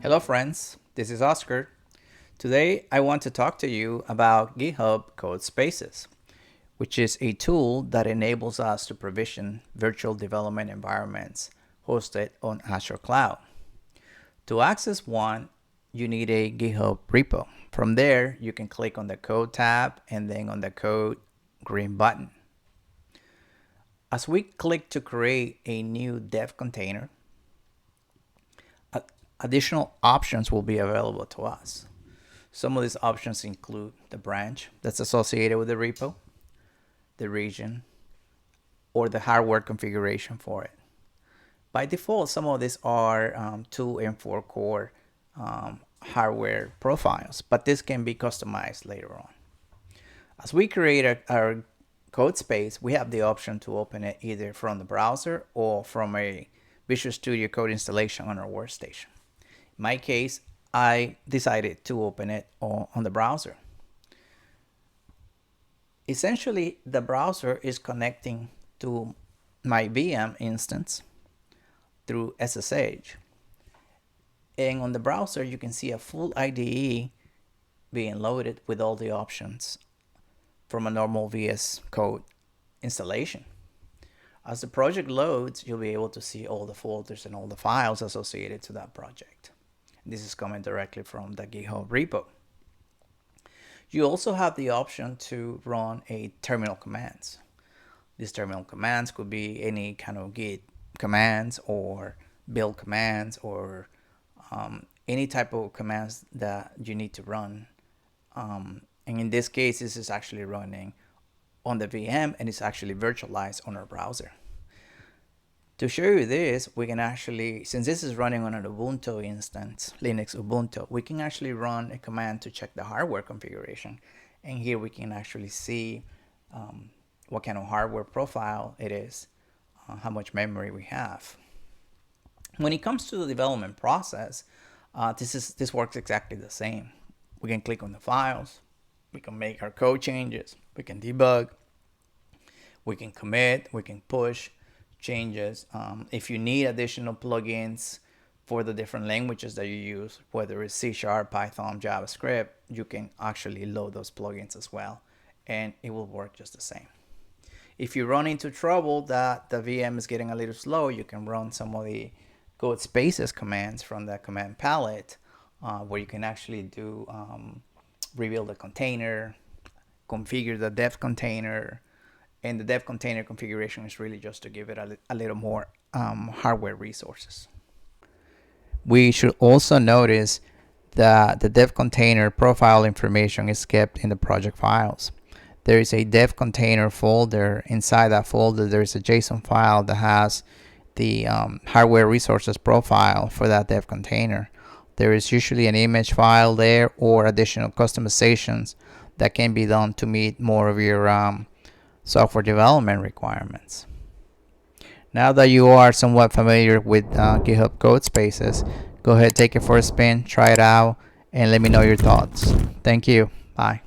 Hello friends, this is Oscar. Today I want to talk to you about GitHub Codespaces, which is a tool that enables us to provision virtual development environments hosted on Azure Cloud. To access one, you need a GitHub repo. From there, you can click on the Code tab and then on the Code green button. As we click to create a new dev container, additional options will be available to us. Some of these options include the branch that's associated with the repo, the region, or the hardware configuration for it. By default, some of these are 2 and 4 core hardware profiles, but this can be customized later on. As we create our code space, we have the option to open it either from the browser or from a Visual Studio Code installation on our workstation. In my case, I decided to open it on the browser. Essentially, the browser is connecting to my VM instance through SSH. And on the browser, you can see a full IDE being loaded with all the options from a normal VS Code installation. As the project loads, you'll be able to see all the folders and all the files associated to that project. This is coming directly from the GitHub repo. You also have the option to run a terminal commands. These terminal commands could be any kind of git commands or build commands or any type of commands that you need to run. And in this case, this is actually running on the VM and it's actually virtualized on our browser. To show you this, we can actually, since this is running on an Ubuntu instance, Linux Ubuntu, we can actually run a command to check the hardware configuration. And here we can actually see what kind of hardware profile it is, how much memory we have. When it comes to the development process, this works exactly the same. We can click on the files, we can make our code changes, we can debug, we can commit, we can push changes. If you need additional plugins for the different languages that you use, whether it's C#, Python, JavaScript, you can actually load those plugins as well, and it will work just the same. If you run into trouble that the VM is getting a little slow, you can run some of the Codespaces commands from the command palette, where you can actually do rebuild the container, configure the dev container, and the dev container configuration is really just to give it a little more hardware resources. We should also notice that the dev container profile information is kept in the project files. There is a dev container folder. Inside that folder, there is a JSON file that has the hardware resources profile for that dev container. There is usually an image file there or additional customizations that can be done to meet more of your software development requirements. Now that you are somewhat familiar with GitHub Codespaces, go ahead, take it for a spin, try it out, and let me know your thoughts. Thank you. Bye.